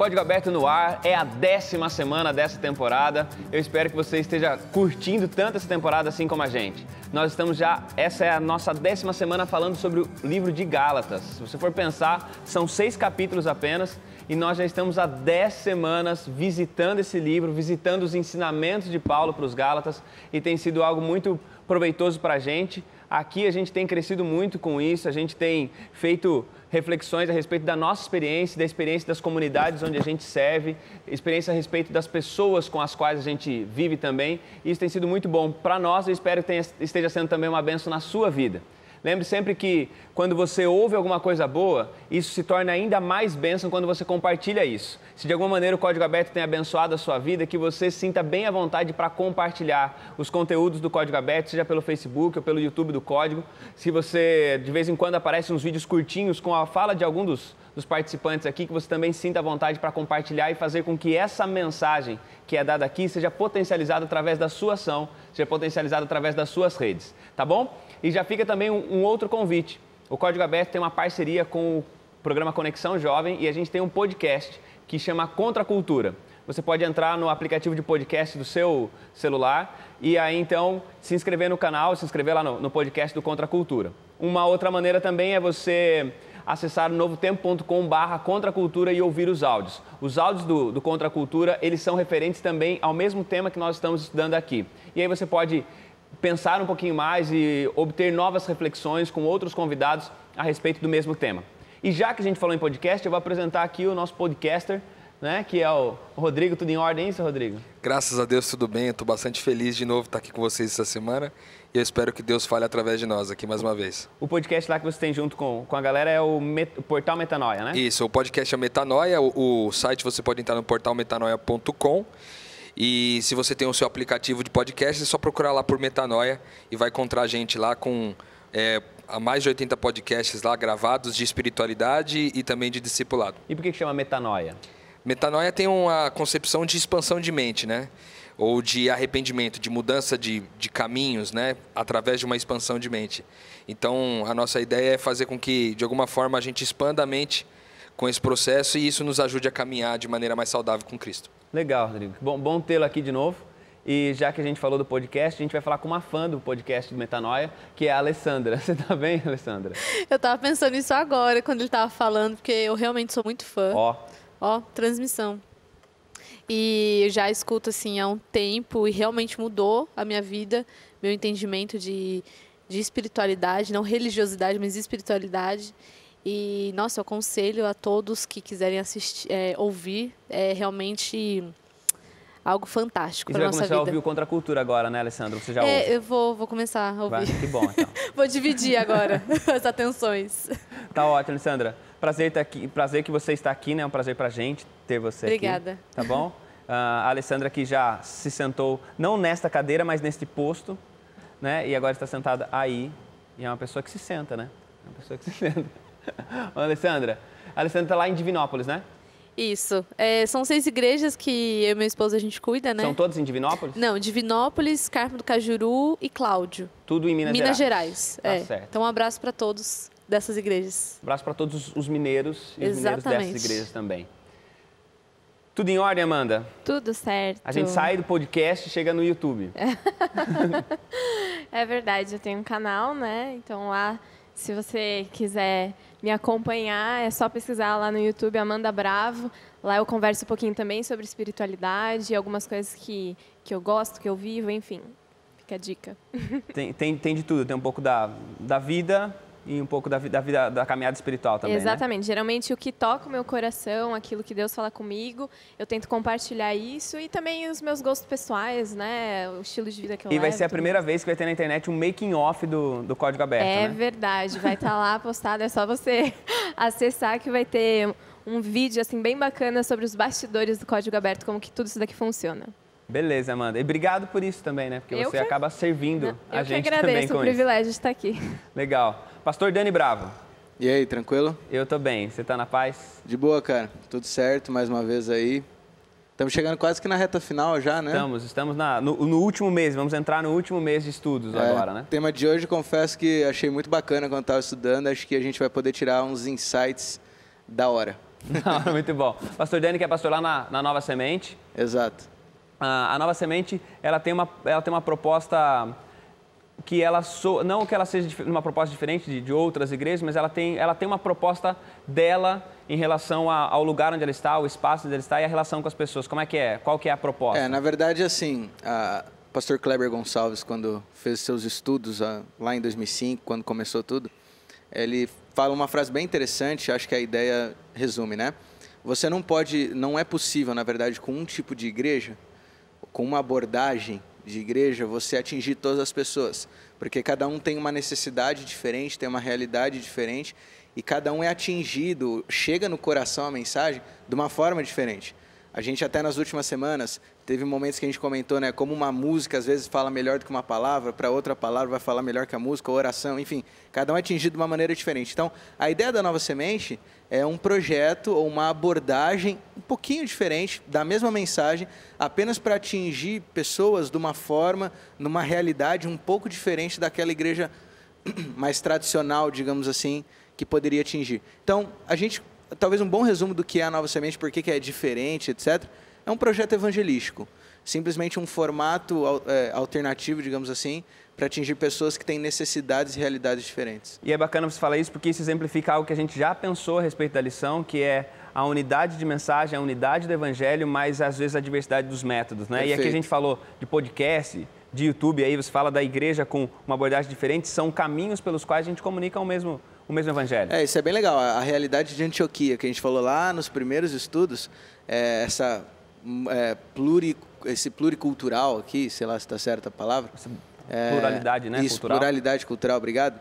Código Aberto no ar, é a 10ª semana dessa temporada. Eu espero que você esteja curtindo tanto essa temporada assim como a gente. Nós estamos essa é a nossa 10ª semana falando sobre o livro de Gálatas. Se você for pensar, são 6 capítulos apenas e nós já estamos há 10 semanas visitando esse livro, visitando os ensinamentos de Paulo para os Gálatas e tem sido algo muito proveitoso para a gente. Aqui a gente tem crescido muito com isso, a gente tem feito reflexões a respeito da nossa experiência, da experiência das comunidades onde a gente serve, experiência a respeito das pessoas com as quais a gente vive também. Isso tem sido muito bom para nós e espero que esteja sendo também uma bênção na sua vida. Lembre sempre que quando você ouve alguma coisa boa, isso se torna ainda mais bênção quando você compartilha isso. Se de alguma maneira o Código Aberto tem abençoado a sua vida, que você sinta bem à vontade para compartilhar os conteúdos do Código Aberto, seja pelo Facebook ou pelo YouTube do Código. Se você, de vez em quando, aparecem uns vídeos curtinhos com a fala de algum dos participantes aqui, que você também sinta à vontade para compartilhar e fazer com que essa mensagem que é dada aqui seja potencializada através da sua ação, seja potencializada através das suas redes, tá bom? E já fica também um outro convite. O Código Aberto tem uma parceria com o programa Conexão Jovem e a gente tem um podcast que chama Contra a Cultura. Você pode entrar no aplicativo de podcast do seu celular e aí então se inscrever no canal, se inscrever lá no podcast do Contra a Cultura. Uma outra maneira também é você acessar novotempo.com/contracultura e ouvir os áudios. Os áudios do Contra a Cultura, eles são referentes também ao mesmo tema que nós estamos estudando aqui. E aí você pode pensar um pouquinho mais e obter novas reflexões com outros convidados a respeito do mesmo tema. E já que a gente falou em podcast, eu vou apresentar aqui o nosso podcaster, né, que é o Rodrigo. Tudo em ordem, isso, Rodrigo? Graças a Deus, tudo bem. Eu estou bastante feliz de novo estar aqui com vocês essa semana e eu espero que Deus fale através de nós aqui mais uma vez. O podcast lá que você tem junto com a galera é o Portal Metanoia, né? Isso, o podcast é Metanoia, o site você pode entrar no portalmetanoia.com. E se você tem o seu aplicativo de podcast, é só procurar lá por Metanoia e vai encontrar a gente lá com mais de 80 podcasts lá gravados de espiritualidade e também de discipulado. E por que chama Metanoia? Metanoia tem uma concepção de expansão de mente, né? Ou de arrependimento, de mudança de caminhos, né? Através de uma expansão de mente. Então, a nossa ideia é fazer com que, de alguma forma, a gente expanda a mente com esse processo e isso nos ajude a caminhar de maneira mais saudável com Cristo. Legal, Rodrigo. Bom tê-lo aqui de novo. E já que a gente falou do podcast, a gente vai falar com uma fã do podcast do Metanoia, que é a Alessandra. Você tá bem, Alessandra? Eu tava pensando nisso agora, quando ele tava falando, porque eu realmente sou muito fã. Ó, transmissão. E eu já escuto assim há um tempo e realmente mudou a minha vida, meu entendimento de espiritualidade, não religiosidade, mas espiritualidade. E, nossa, eu aconselho a todos que quiserem assistir, ouvir, é realmente algo fantástico para nossa vida. Você vai começar a ouvir o Contra a Cultura agora, né, Alessandra? Você já ouve? Eu vou começar a ouvir. Que bom, então. Vou dividir agora as atenções. Tá ótimo, Alessandra. Prazer estar aqui, prazer que você está aqui, né? É um prazer pra gente ter você Obrigada. aqui. Tá bom? A Alessandra aqui já se sentou, não nesta cadeira, mas neste posto, né? E agora está sentada aí. E é uma pessoa que se senta, né? É uma pessoa que se senta. Alessandra está lá em Divinópolis, né? Isso. São 6 igrejas que eu e meu esposo a gente cuida, né? São todas em Divinópolis? Não, Divinópolis, Carmo do Cajuru e Cláudio. Tudo em Minas Gerais. Tá certo. Então um abraço para todos dessas igrejas. Um abraço para todos os mineiros e os mineiros Exatamente. dessas igrejas também. Tudo em ordem, Amanda? Tudo certo. A gente sai do podcast e chega no YouTube. É verdade, eu tenho um canal, né? Então lá, se você quiser me acompanhar, é só pesquisar lá no YouTube, Amanda Bravo. Lá eu converso um pouquinho também sobre espiritualidade, algumas coisas que eu gosto, que eu vivo, enfim. Fica a dica. Tem de tudo, tem um pouco da vida e um pouco da caminhada espiritual também, Exatamente. né? Geralmente o que toca o meu coração, aquilo que Deus fala comigo, eu tento compartilhar isso e também os meus gostos pessoais, né? O estilo de vida que eu levo. E vai ser a primeira vez que vai ter na internet um making-off do Código Aberto, né? É verdade, vai estar lá postado, é só você acessar que vai ter um vídeo assim bem bacana sobre os bastidores do Código Aberto, como que tudo isso daqui funciona. Beleza, Amanda. E obrigado por isso também, né? Porque você acaba servindo a gente também com isso. Eu que agradeço o privilégio de estar aqui. Legal. Pastor Dani Bravo. E aí, tranquilo? Eu tô bem. Você tá na paz? De boa, cara. Tudo certo, mais uma vez aí. Estamos chegando quase que na reta final já, né? Estamos no último mês. Vamos entrar no último mês de estudos agora, né? O tema de hoje, confesso que achei muito bacana quando estava estudando. Acho que a gente vai poder tirar uns insights da hora. Não, muito bom. Pastor Dani, que é pastor lá na Nova Semente. Exato. A Nova Semente, ela tem uma proposta que não que ela seja uma proposta diferente de outras igrejas, mas ela tem uma proposta dela em relação ao lugar onde ela está, o espaço onde ela está e a relação com as pessoas. Como é que é? Qual que é a proposta? Na verdade, assim, o pastor Kleber Gonçalves, quando fez seus estudos lá em 2005, quando começou tudo, ele fala uma frase bem interessante, acho que a ideia resume, né? Você não é possível, na verdade, com um tipo de igreja, com uma abordagem de igreja, você atingir todas as pessoas, porque cada um tem uma necessidade diferente, tem uma realidade diferente, e cada um é atingido, chega no coração a mensagem de uma forma diferente. A gente até nas últimas semanas teve momentos que a gente comentou, né, como uma música às vezes fala melhor do que uma palavra, para outra palavra vai falar melhor que a música, ou oração, enfim, cada um é atingido de uma maneira diferente. Então, a ideia da Nova Semente é um projeto ou uma abordagem um pouquinho diferente da mesma mensagem, apenas para atingir pessoas de uma forma, numa realidade um pouco diferente daquela igreja mais tradicional, digamos assim, que poderia atingir. Então, talvez um bom resumo do que é a Nova Semente, por que é diferente, etc., é um projeto evangelístico, simplesmente um formato alternativo, digamos assim, para atingir pessoas que têm necessidades e realidades diferentes. E é bacana você falar isso porque isso exemplifica algo que a gente já pensou a respeito da lição, que é a unidade de mensagem, a unidade do evangelho, mas às vezes a diversidade dos métodos, né? Perfeito. E aqui a gente falou de podcast, de YouTube, aí você fala da igreja com uma abordagem diferente, são caminhos pelos quais a gente comunica o mesmo evangelho. Isso é bem legal. A realidade de Antioquia, que a gente falou lá nos primeiros estudos, esse pluricultural aqui, sei lá se está certa a palavra. Pluralidade, né? Isso, cultural. Pluralidade cultural, obrigado.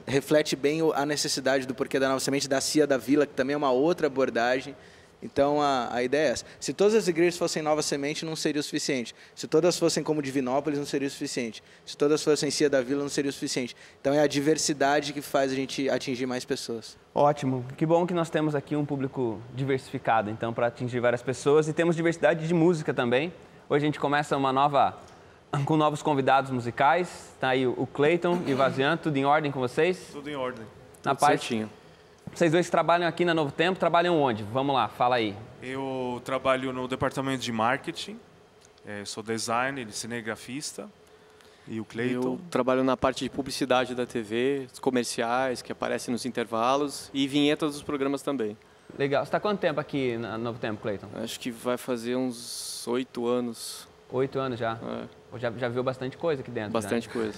Reflete bem a necessidade do porquê da Nova Semente, da Cia da Vila, que também é uma outra abordagem. Então, a ideia é essa. Se todas as igrejas fossem Nova Semente, não seria o suficiente. Se todas fossem como Divinópolis, não seria o suficiente. Se todas fossem Cia da Vila, não seria o suficiente. Então, é a diversidade que faz a gente atingir mais pessoas. Ótimo. Que bom que nós temos aqui um público diversificado, então, para atingir várias pessoas. E temos diversidade de música também. Hoje a gente começa com novos convidados musicais. Está aí o Cleiton e o Vazian, tudo em ordem com vocês? Tudo em ordem. Na tudo paz. Certinho. Vocês dois trabalham aqui na Novo Tempo, trabalham onde? Vamos lá, fala aí. Eu trabalho no departamento de marketing, sou designer, cinegrafista, e o Cleiton... Eu trabalho na parte de publicidade da TV, os comerciais que aparecem nos intervalos e vinhetas dos programas também. Legal. Você está há quanto tempo aqui na Novo Tempo, Cleiton? Acho que vai fazer uns 8 anos. 8 anos já? Já viu bastante coisa aqui dentro. Bastante já. coisa.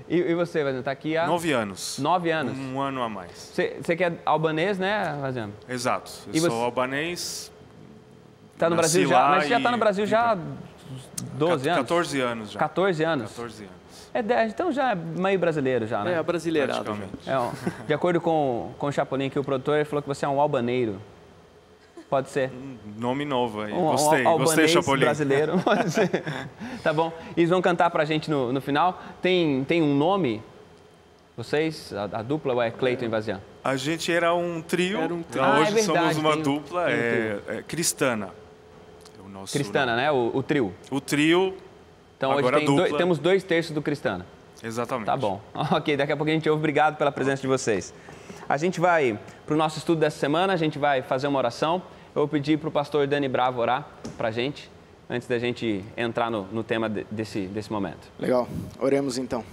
E você, Vazian, está aqui há... 9 anos. 9 anos? Um ano a mais. Você que é albanês, né, Vazian? Exato. Eu sou albanês. Está no Brasil já? Mas você já está no Brasil já há 12 anos? 14 anos já. 14 anos? 14 anos. Então já é meio brasileiro já, né? Brasileirado. De acordo com o Chapolin, que o produtor, ele falou que você é um albaneiro. Pode ser. Nome novo aí. Gostei, Chapolin. Brasileiro. Pode ser. Tá bom. E eles vão cantar pra gente no final. Tem um nome? Vocês? A dupla ou é Cleiton e Vazian? A gente era um trio. Hoje verdade, somos uma dupla. Cristana. É o nosso Cristana, nome. né? O trio. O trio. Então hoje temos 2/3 do Cristana. Exatamente. Tá bom. Ok, daqui a pouco a gente ouve. Obrigado pela presença de vocês. A gente vai para o nosso estudo dessa semana, a gente vai fazer uma oração. Eu vou pedir para o pastor Dani Bravo orar para a gente, antes da gente entrar no tema desse momento. Legal. Oremos então.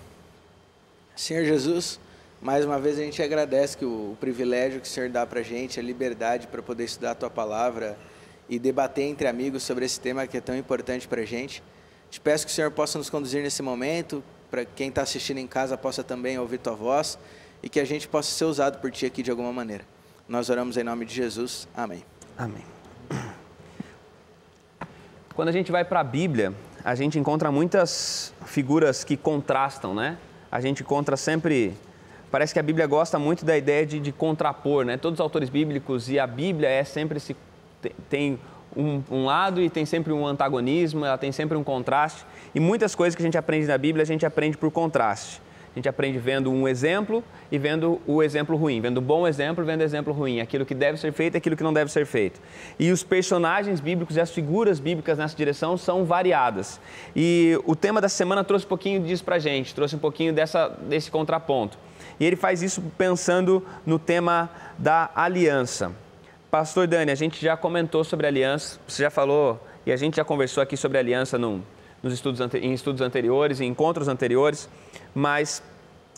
Senhor Jesus, mais uma vez a gente agradece o privilégio que o Senhor dá para a gente, a liberdade para poder estudar a Tua Palavra e debater entre amigos sobre esse tema que é tão importante para a gente. Te peço que o Senhor possa nos conduzir nesse momento, para quem está assistindo em casa possa também ouvir Tua voz e que a gente possa ser usado por Ti aqui de alguma maneira. Nós oramos em nome de Jesus. Amém. Amém. Quando a gente vai para a Bíblia, a gente encontra muitas figuras que contrastam, né? A gente encontra sempre... Parece que a Bíblia gosta muito da ideia de contrapor, né? Todos os autores bíblicos e a Bíblia sempre tem um lado e tem sempre um antagonismo, ela tem sempre um contraste. E muitas coisas que a gente aprende na Bíblia, a gente aprende por contraste. A gente aprende vendo um exemplo e vendo o exemplo ruim, vendo o bom exemplo e vendo o exemplo ruim, aquilo que deve ser feito e aquilo que não deve ser feito. E os personagens bíblicos e as figuras bíblicas nessa direção são variadas. E o tema da semana trouxe um pouquinho disso pra gente, trouxe um pouquinho desse contraponto. E ele faz isso pensando no tema da aliança. Pastor Dani, a gente já comentou sobre aliança, você já falou e a gente já conversou aqui sobre aliança em estudos anteriores, em encontros anteriores, mas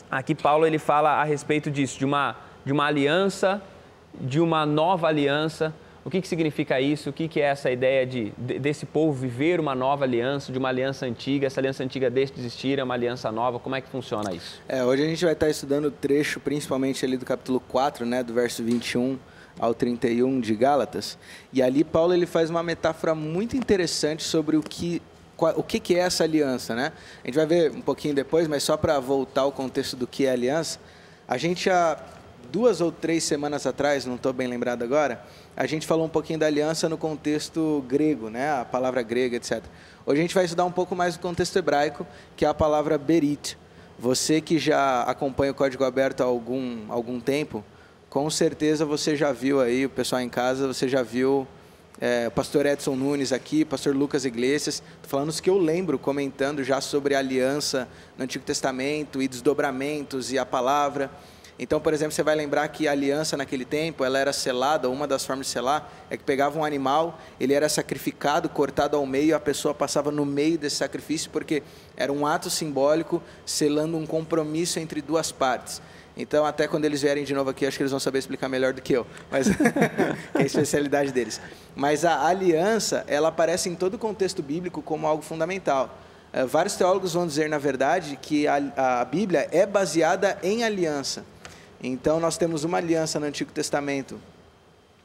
aqui Paulo ele fala a respeito disso, de uma aliança, de uma nova aliança. O que significa isso? O que é essa ideia desse povo viver uma nova aliança, de uma aliança antiga? Essa aliança antiga deixa de existir, é uma aliança nova. Como é que funciona isso? Hoje a gente vai estar estudando o trecho, principalmente ali do capítulo 4, né, do verso 21 ao 31 de Gálatas. E ali Paulo ele faz uma metáfora muito interessante sobre o que é essa aliança, né? A gente vai ver um pouquinho depois, mas só para voltar ao contexto do que é aliança, a gente há 2 ou 3 semanas atrás, não estou bem lembrado agora, a gente falou um pouquinho da aliança no contexto grego, né? A palavra grega, etc. Hoje a gente vai estudar um pouco mais do contexto hebraico, que é a palavra berit. Você que já acompanha o Código Aberto há algum tempo, com certeza você já viu aí, o pessoal em casa, você já viu o pastor Edson Nunes aqui, pastor Lucas Iglesias, falando os que eu lembro, comentando já sobre a aliança no Antigo Testamento e desdobramentos e a palavra. Então, por exemplo, você vai lembrar que a aliança naquele tempo, ela era selada, uma das formas de selar é que pegava um animal, ele era sacrificado, cortado ao meio, a pessoa passava no meio desse sacrifício, porque era um ato simbólico, selando um compromisso entre 2 partes. Então, até quando eles vierem de novo aqui, acho que eles vão saber explicar melhor do que eu, mas que é a especialidade deles. Mas a aliança, ela aparece em todo o contexto bíblico como algo fundamental. Vários teólogos vão dizer, na verdade, que a Bíblia é baseada em aliança. Então, nós temos uma aliança no Antigo Testamento,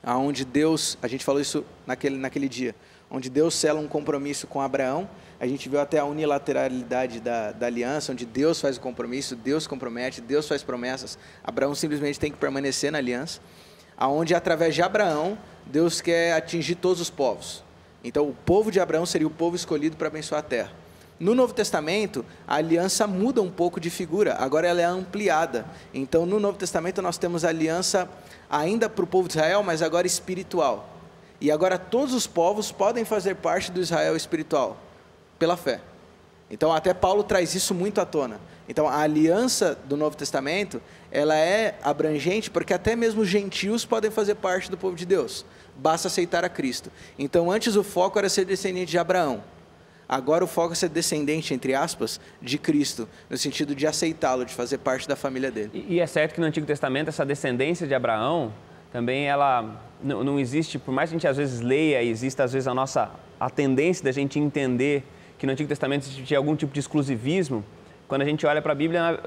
onde Deus, a gente falou isso naquele dia, onde Deus sela um compromisso com Abraão. A gente viu até a unilateralidade da aliança, onde Deus faz o compromisso, Deus compromete, Deus faz promessas. Abraão simplesmente tem que permanecer na aliança, onde através de Abraão, Deus quer atingir todos os povos. Então, o povo de Abraão seria o povo escolhido para abençoar a terra. No Novo Testamento, a aliança muda um pouco de figura, agora ela é ampliada. Então, no Novo Testamento, nós temos a aliança ainda para o povo de Israel, mas agora espiritual. E agora todos os povos podem fazer parte do Israel espiritual, pela fé. Então, até Paulo traz isso muito à tona. Então, a aliança do Novo Testamento, ela é abrangente, porque até mesmo os gentios podem fazer parte do povo de Deus. Basta aceitar a Cristo. Então, antes o foco era ser descendente de Abraão. Agora o foco é ser descendente, entre aspas, de Cristo, no sentido de aceitá-lo, de fazer parte da família dele. E é certo que no Antigo Testamento essa descendência de Abraão, também ela não existe, por mais que a gente às vezes leia, existe às vezes a tendência da gente entender que no Antigo Testamento existia algum tipo de exclusivismo. Quando a gente olha para a Bíblia,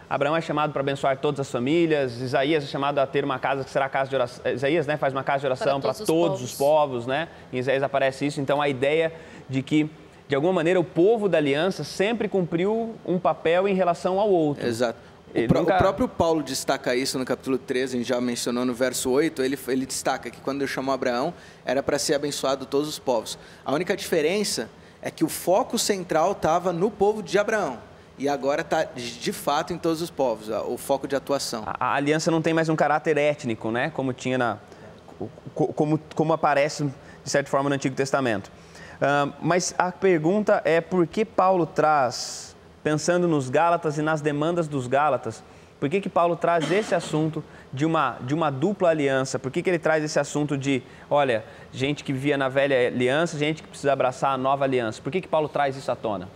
Abraão é chamado para abençoar todas as famílias, Isaías é chamado a ter uma casa que será casa de oração, Isaías, né, faz uma casa de oração para todos os povos, né? Em Isaías aparece isso, então a ideia de que de alguma maneira, o povo da aliança sempre cumpriu um papel em relação ao outro. Exato. O próprio Paulo destaca isso no capítulo 13, a gente já mencionou no verso 8, ele destaca que quando Deus chamou Abraão, era para ser abençoado todos os povos. A única diferença é que o foco central estava no povo de Abraão. E agora está, de fato, em todos os povos, o foco de atuação. A aliança não tem mais um caráter étnico, né? Como tinha como aparece, de certa forma, no Antigo Testamento. Mas a pergunta é por que Paulo traz, pensando nos Gálatas e nas demandas dos Gálatas, por que Paulo traz esse assunto de uma dupla aliança? Por que ele traz esse assunto de, olha, gente que vivia na velha aliança, gente que precisa abraçar a nova aliança? Por que Paulo traz isso à tona?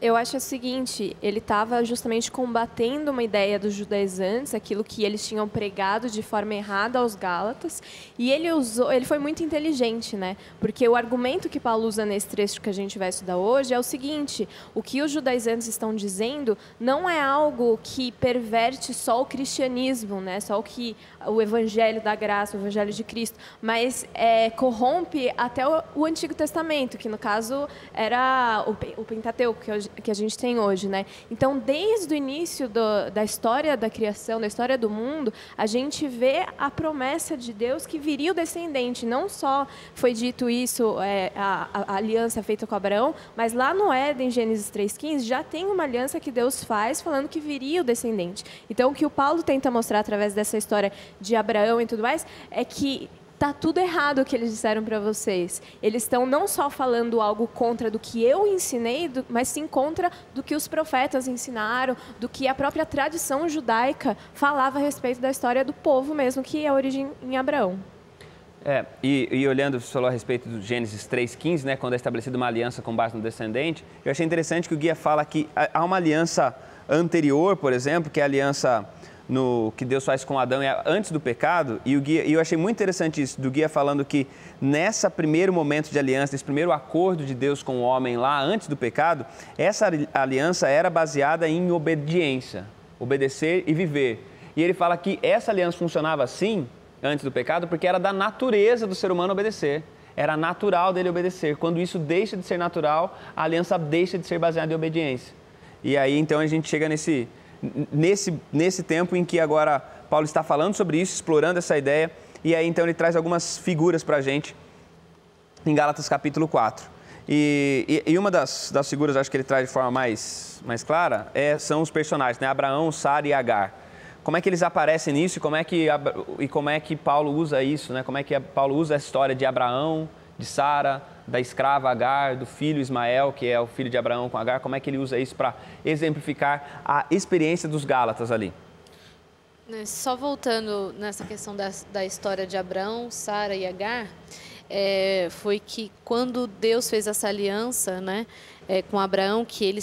Eu acho o seguinte, ele estava justamente combatendo uma ideia dos judaizantes, aquilo que eles tinham pregado de forma errada aos Gálatas, e ele foi muito inteligente, né? Porque o argumento que Paulo usa nesse trecho que a gente vai estudar hoje é o seguinte: o que os judaizantes estão dizendo não é algo que perverte só o cristianismo, né? Só o evangelho da graça, o evangelho de Cristo, mas corrompe até o Antigo Testamento, que no caso era o Pentateuco, que a gente tem hoje, né? Então, desde o início da história da criação, da história do mundo, a gente vê a promessa de Deus que viria o descendente. Não só foi dito isso, a aliança feita com Abraão, mas lá no Éden, Gênesis 3,15, já tem uma aliança que Deus faz falando que viria o descendente. Então, o que o Paulo tenta mostrar através dessa história de Abraão e tudo mais é que tá tudo errado o que eles disseram para vocês. Eles estão não só falando algo contra do que eu ensinei, mas sim contra do que os profetas ensinaram, do que a própria tradição judaica falava a respeito da história do povo mesmo, que é a origem em Abraão. E olhando, você falou a respeito do Gênesis 3,15, né, quando é estabelecida uma aliança com base no descendente, eu achei interessante que o guia fala que há uma aliança anterior, por exemplo, que é a aliança que Deus faz com Adão antes do pecado, e eu achei muito interessante isso, do guia falando que nesse primeiro momento de aliança, nesse primeiro acordo de Deus com o homem lá antes do pecado, essa aliança era baseada em obediência, obedecer e viver. E ele fala que essa aliança funcionava assim, antes do pecado, porque era da natureza do ser humano obedecer. Era natural dele obedecer. Quando isso deixa de ser natural, a aliança deixa de ser baseada em obediência. E aí, então, a gente chega nesse tempo em que agora Paulo está falando sobre isso, explorando essa ideia, e aí, então, ele traz algumas figuras para a gente em Gálatas capítulo 4. E uma das figuras, acho que ele traz de forma mais clara, são os personagens, né? Abraão, Sara e Agar. Como é que eles aparecem nisso e como é que Paulo usa isso, né? Como é que Paulo usa a história de Abraão, de Sara, da escrava Agar, do filho Ismael, que é o filho de Abraão com Agar, como é que ele usa isso para exemplificar a experiência dos Gálatas ali? Só voltando nessa questão da história de Abraão, Sara e Agar, foi que quando Deus fez essa aliança, né, com Abraão, que ele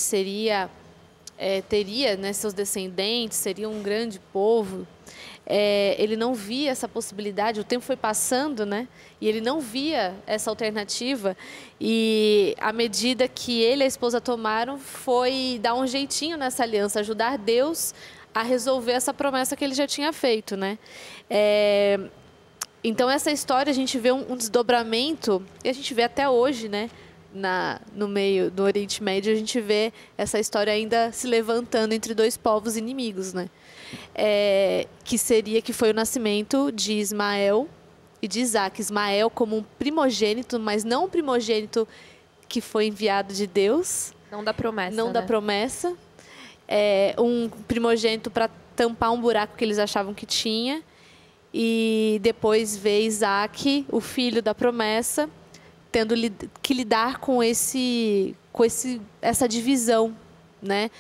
teria, né, seus descendentes, seria um grande povo, ele não via essa possibilidade, o tempo foi passando, né, e ele não via essa alternativa, e à medida que ele e a esposa tomaram, foi dar um jeitinho nessa aliança, ajudar Deus a resolver essa promessa que ele já tinha feito, né. Então, essa história, a gente vê um desdobramento, e a gente vê até hoje, né, no meio do Oriente Médio, a gente vê essa história ainda se levantando entre dois povos inimigos, né? Que foi o nascimento de Ismael e de Isaac. Ismael como um primogênito, mas não um primogênito que foi enviado de Deus. Não da promessa, Não da promessa. Um primogênito para tampar um buraco que eles achavam que tinha. E depois veio Isaac, o filho da promessa, tendo que lidar com essa divisão, né?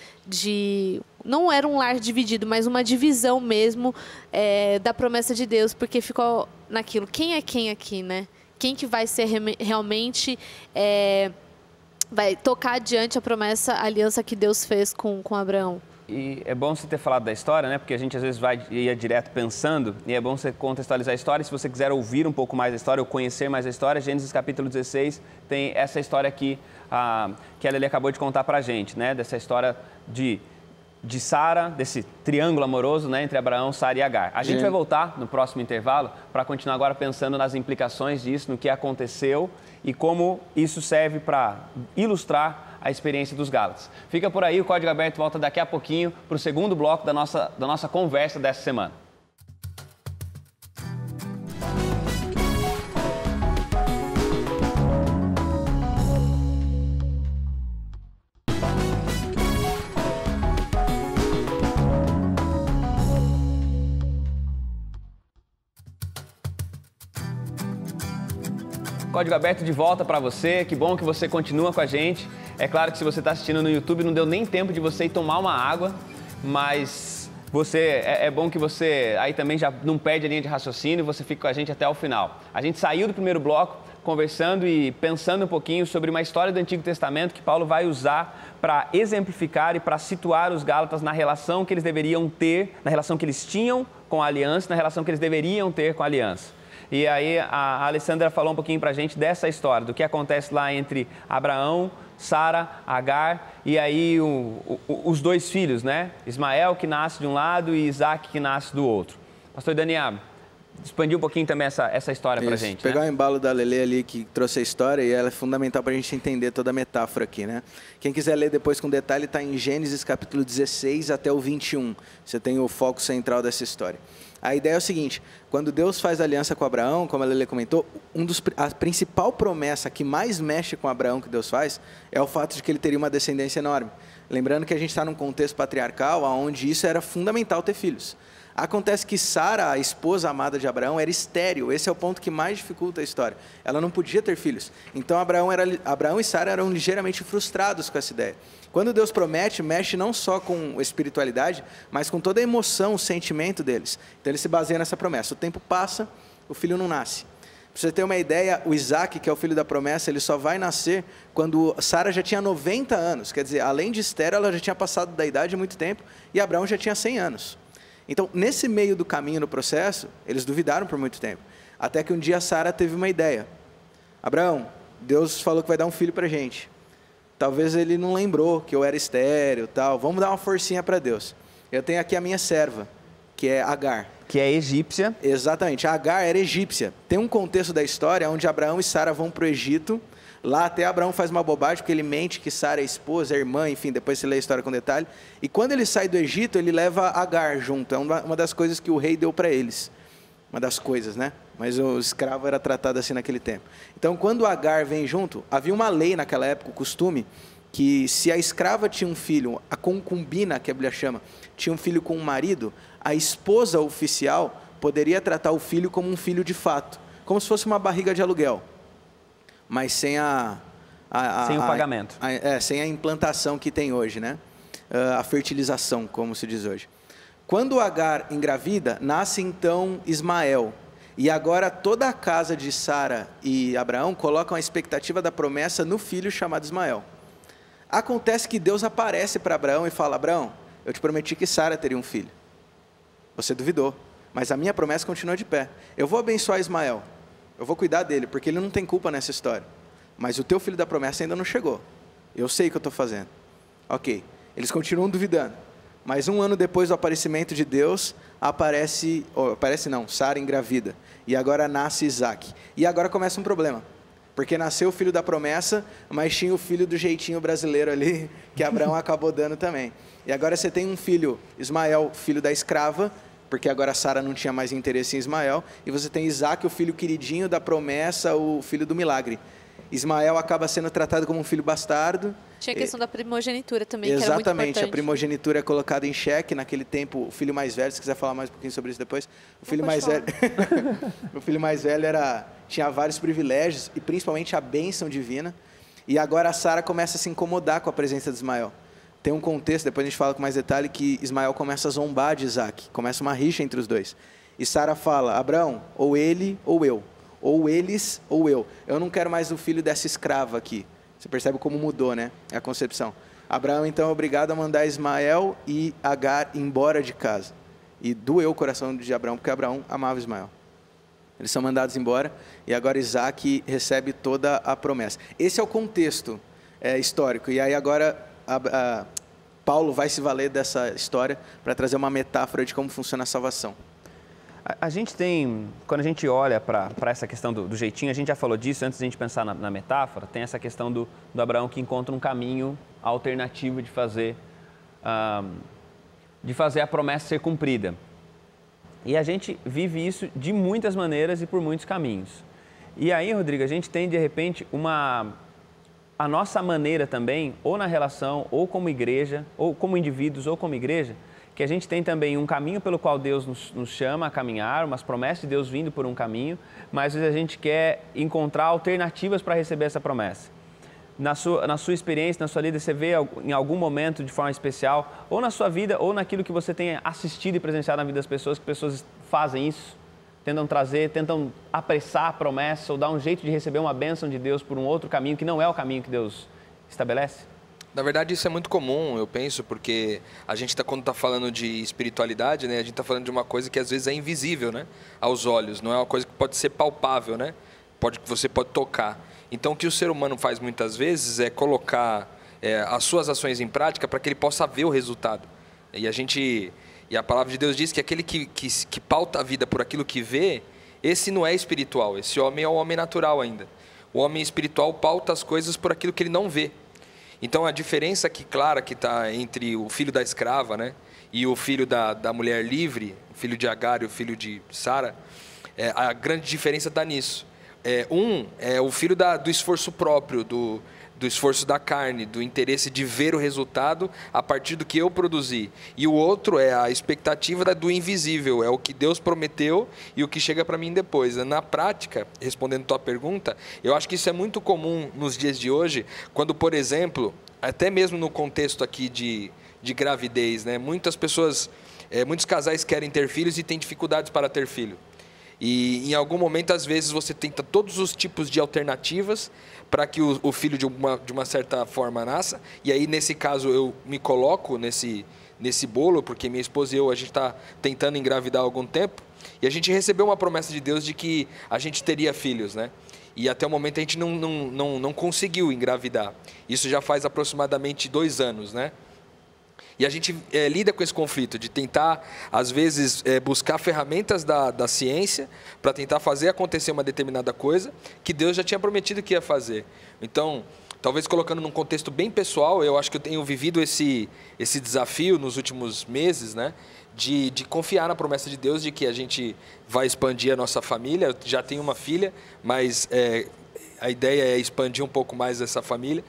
Não era um lar dividido, mas uma divisão mesmo da promessa de Deus, porque ficou naquilo, quem é quem aqui, né? Quem que vai ser realmente, vai tocar adiante a promessa, a aliança que Deus fez com Abraão. E é bom você ter falado da história, né? Porque a gente às vezes ia direto pensando, e é bom você contextualizar a história. Se você quiser ouvir um pouco mais da história ou conhecer mais a história, Gênesis capítulo 16 tem essa história aqui que a Lelê acabou de contar pra gente, né? Dessa história de Sara, desse triângulo amoroso, né, entre Abraão, Sara e Agar. A gente vai voltar no próximo intervalo para continuar agora pensando nas implicações disso, no que aconteceu e como isso serve para ilustrar a experiência dos Gálatas. Fica por aí, o Código Aberto volta daqui a pouquinho para o segundo bloco da nossa conversa dessa semana. Código Aberto de volta para você, que bom que você continua com a gente. É claro que se você está assistindo no YouTube, não deu nem tempo de você ir tomar uma água, mas é bom que você aí também já não perde a linha de raciocínio e você fica com a gente até o final. A gente saiu do primeiro bloco conversando e pensando um pouquinho sobre uma história do Antigo Testamento que Paulo vai usar para exemplificar e para situar os Gálatas na relação que eles deveriam ter, na relação que eles tinham com a aliança, na relação que eles deveriam ter com a aliança. E aí a Alessandra falou um pouquinho para a gente dessa história, do que acontece lá entre Abraão, Sara, Agar e aí os dois filhos, né? Ismael, que nasce de um lado, e Isaac, que nasce do outro. Pastor Daniel, expandir um pouquinho também essa história para a gente. Pegar o embalo da Lelê ali, que trouxe a história, e ela é fundamental para a gente entender toda a metáfora aqui, né? Quem quiser ler depois com detalhe, está em Gênesis capítulo 16 até o 21. Você tem o foco central dessa história. A ideia é o seguinte, quando Deus faz aliança com Abraão, como a Lelê comentou, a principal promessa que mais mexe com Abraão que Deus faz é o fato de que ele teria uma descendência enorme. Lembrando que a gente está num contexto patriarcal, onde isso era fundamental ter filhos. Acontece que Sara, a esposa amada de Abraão, era estéril. Esse é o ponto que mais dificulta a história. Ela não podia ter filhos. Então, Abraão e Sara eram ligeiramente frustrados com essa ideia. Quando Deus promete, mexe não só com espiritualidade, mas com toda a emoção, o sentimento deles. Então, ele se baseia nessa promessa. O tempo passa, o filho não nasce. você ter uma ideia, o Isaac, que é o filho da promessa, ele só vai nascer quando Sara já tinha 90 anos. Quer dizer, além de Esther, ela já tinha passado da idade há muito tempo e Abraão já tinha 100 anos. Então, nesse meio do caminho, no processo, eles duvidaram por muito tempo. Até que um dia Sara teve uma ideia. Abraão, Deus falou que vai dar um filho para a gente. Talvez ele não lembrou que eu era estéril, tal. Vamos dar uma forcinha para Deus. Eu tenho aqui a minha serva, que é Agar. Que é egípcia. Exatamente, a Agar era egípcia. Tem um contexto da história onde Abraão e Sara vão para o Egito. Lá até Abraão faz uma bobagem, porque ele mente que Sara é esposa, é irmã, enfim, depois você lê a história com detalhe. E quando ele sai do Egito, ele leva Agar junto. É uma das coisas que o rei deu para eles. Uma das coisas, né? Mas o escravo era tratado assim naquele tempo. Então, quando Agar vem junto, havia uma lei naquela época, o costume, que se a escrava tinha um filho, a concubina, que a Bíblia chama, tinha um filho com um marido, a esposa oficial poderia tratar o filho como um filho de fato, como se fosse uma barriga de aluguel, mas sem sem o pagamento. Sem a implantação que tem hoje, né? A fertilização, como se diz hoje. Quando Agar engravida, nasce então Ismael. E agora toda a casa de Sara e Abraão colocam a expectativa da promessa no filho chamado Ismael. Acontece que Deus aparece para Abraão e fala: Abraão, eu te prometi que Sara teria um filho. Você duvidou, mas a minha promessa continua de pé. Eu vou abençoar Ismael, eu vou cuidar dele, porque ele não tem culpa nessa história. Mas o teu filho da promessa ainda não chegou. Eu sei o que eu estou fazendo. Ok, eles continuam duvidando. Mas 1 ano depois do aparecimento de Deus, Sara engravida. E agora nasce Isaac. E agora começa um problema. Porque nasceu o filho da promessa, mas tinha o filho do jeitinho brasileiro ali, que Abraão acabou dando também. E agora você tem um filho, Ismael, filho da escrava, porque agora Sara não tinha mais interesse em Ismael. E você tem Isaac, o filho queridinho da promessa, o filho do milagre. Ismael acaba sendo tratado como um filho bastardo. Tinha a questão da primogenitura também, que exatamente, era muito importante. A primogenitura é colocada em xeque. Naquele tempo, o filho mais velho, se quiser falar mais um pouquinho sobre isso depois, o filho mais velho, o filho mais velho tinha vários privilégios e principalmente a bênção divina. E agora a Sara começa a se incomodar com a presença de Ismael. Tem um contexto, depois a gente fala com mais detalhe, que Ismael começa a zombar de Isaac, começa uma rixa entre os dois. E Sara fala: Abraão, ou ele ou eu, ou eles ou eu. Eu não quero mais o filho dessa escrava aqui. Você percebe como mudou, né? A concepção. Abraão, então, é obrigado a mandar Ismael e Agar embora de casa. E doeu o coração de Abraão, porque Abraão amava Ismael. Eles são mandados embora e agora Isaac recebe toda a promessa. Esse é o contexto histórico. E aí agora Paulo vai se valer dessa história para trazer uma metáfora de como funciona a salvação. A gente tem, quando a gente olha para essa questão do jeitinho, a gente já falou disso antes de a gente pensar na metáfora, tem essa questão do Abraão que encontra um caminho alternativo de fazer a promessa ser cumprida. E a gente vive isso de muitas maneiras e por muitos caminhos. E aí, Rodrigo, a gente tem de repente a nossa maneira também, ou na relação, ou como igreja, ou como indivíduos, ou como igreja, que a gente tem também um caminho pelo qual Deus nos chama a caminhar, umas promessas de Deus vindo por um caminho, mas às vezes a gente quer encontrar alternativas para receber essa promessa. Na sua experiência, na sua vida, você vê em algum momento de forma especial, ou na sua vida, ou naquilo que você tenha assistido e presenciado na vida das pessoas, que pessoas fazem isso, tentam apressar a promessa ou dar um jeito de receber uma bênção de Deus por um outro caminho que não é o caminho que Deus estabelece? Na verdade, isso é muito comum, eu penso, porque a gente quando está falando de espiritualidade, né, a gente está falando de uma coisa que às vezes é invisível, né, aos olhos, não é uma coisa que pode ser palpável, né, que você pode tocar. Então, o que o ser humano faz muitas vezes é colocar as suas ações em prática para que ele possa ver o resultado. E a palavra de Deus diz que aquele que pauta a vida por aquilo que vê, esse não é espiritual, esse homem é um homem natural ainda. O homem espiritual pauta as coisas por aquilo que ele não vê. Então, a diferença clara que está entre o filho da escrava, né, e o filho da mulher livre, o filho de Agar e o filho de Sara, a grande diferença está nisso. Um é o filho do esforço próprio, do esforço da carne, do interesse de ver o resultado a partir do que eu produzi. E o outro é a expectativa do invisível, é o que Deus prometeu e o que chega para mim depois. Na prática, respondendo a tua pergunta, eu acho que isso é muito comum nos dias de hoje, quando, por exemplo, até mesmo no contexto aqui de gravidez, né, muitas pessoas, muitos casais querem ter filhos e têm dificuldades para ter filho. E em algum momento, às vezes, você tenta todos os tipos de alternativas para que o filho de uma certa forma nasça. E aí, nesse caso, eu me coloco nesse bolo, porque minha esposa e eu, a gente está tentando engravidar há algum tempo. E a gente recebeu uma promessa de Deus de que a gente teria filhos, né? E até o momento a gente não conseguiu engravidar. Isso já faz aproximadamente 2 anos, né? E a gente lida com esse conflito de tentar, às vezes, buscar ferramentas da ciência para tentar fazer acontecer uma determinada coisa que Deus já tinha prometido que ia fazer. Então, talvez colocando num contexto bem pessoal, eu acho que eu tenho vivido esse desafio nos últimos meses, né? De confiar na promessa de Deus de que a gente vai expandir a nossa família. Eu já tenho uma filha, mas a ideia é expandir um pouco mais essa família.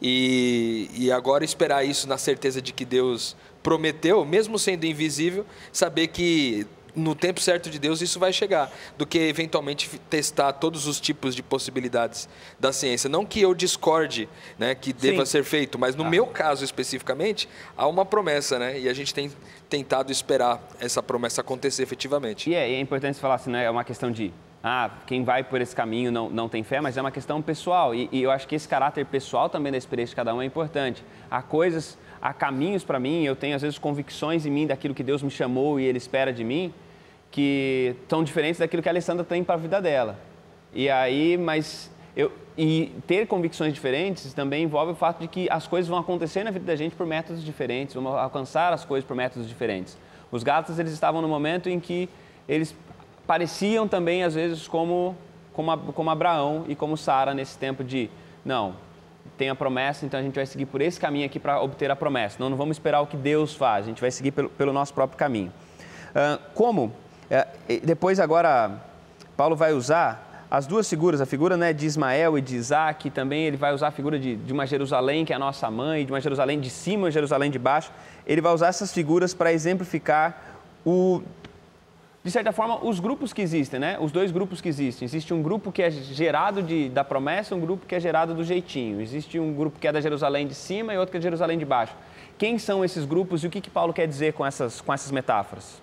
E agora esperar isso na certeza de que Deus prometeu, mesmo sendo invisível, saber que no tempo certo de Deus isso vai chegar, do que eventualmente testar todos os tipos de possibilidades da ciência. Não que eu discorde, né, que deva ser feito, mas no meu caso especificamente, há uma promessa, né, e a gente tem tentado esperar essa promessa acontecer efetivamente. E é importante você falar assim, não é uma questão de quem vai por esse caminho não tem fé, mas é uma questão pessoal. E eu acho que esse caráter pessoal também da experiência de cada um é importante. Há caminhos para mim, eu tenho às vezes convicções em mim daquilo que Deus me chamou e Ele espera de mim, que são diferentes daquilo que a Alessandra tem para a vida dela. E ter convicções diferentes também envolve o fato de que as coisas vão acontecer na vida da gente por métodos diferentes, vamos alcançar as coisas por métodos diferentes. Os Gálatas, eles estavam no momento em que eles pareciam também, às vezes, como Abraão e como Sara nesse tempo de, não, tem a promessa, então a gente vai seguir por esse caminho aqui para obter a promessa. Não vamos esperar o que Deus faz, a gente vai seguir pelo nosso próprio caminho. Depois, agora, Paulo vai usar as duas figuras, a figura, né, de Ismael e de Isaac, também ele vai usar a figura de uma Jerusalém, que é a nossa mãe, de uma Jerusalém de cima e Jerusalém de baixo. Ele vai usar essas figuras para exemplificar de certa forma, os grupos que existem, né? Os dois grupos que existem. Existe um grupo que é gerado da promessa, um grupo que é gerado do jeitinho. Existe um grupo que é da Jerusalém de cima e outro que é da Jerusalém de baixo. Quem são esses grupos e o que Paulo quer dizer com essas metáforas?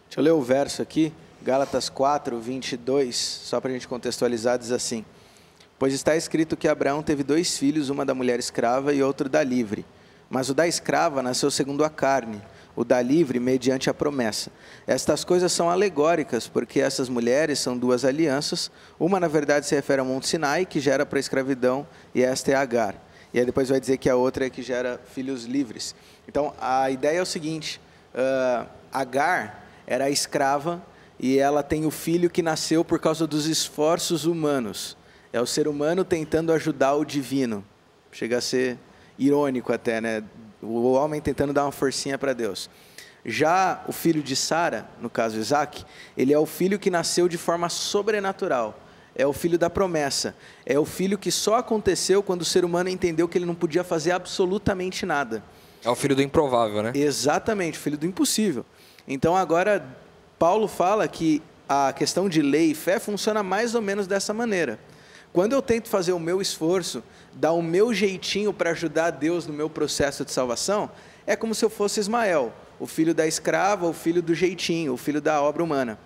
Deixa eu ler o verso aqui, Gálatas 4, 22, só para a gente contextualizar, diz assim: pois está escrito que Abraão teve 2 filhos, uma da mulher escrava e outro da livre. Mas o da escrava nasceu segundo a carne, o da livre mediante a promessa. Estas coisas são alegóricas, porque essas mulheres são 2 alianças. Uma, na verdade, se refere ao Monte Sinai, que gera para a escravidão, e esta é Agar. E aí depois vai dizer que a outra é que gera filhos livres. Então, a ideia é o seguinte: Agar era a escrava e ela tem o filho que nasceu por causa dos esforços humanos. É o ser humano tentando ajudar o divino. Chega a ser irônico até, né? O homem tentando dar uma forcinha para Deus. Já o filho de Sara, no caso Isaac, ele é o filho que nasceu de forma sobrenatural. É o filho da promessa. É o filho que só aconteceu quando o ser humano entendeu que ele não podia fazer absolutamente nada. É o filho do improvável, né? Exatamente, o filho do impossível. Então agora Paulo fala que a questão de lei e fé funciona mais ou menos dessa maneira. Quando eu tento fazer o meu esforço, dar o meu jeitinho para ajudar Deus no meu processo de salvação, é como se eu fosse Ismael, o filho da escrava, o filho do jeitinho, o filho da obra humana.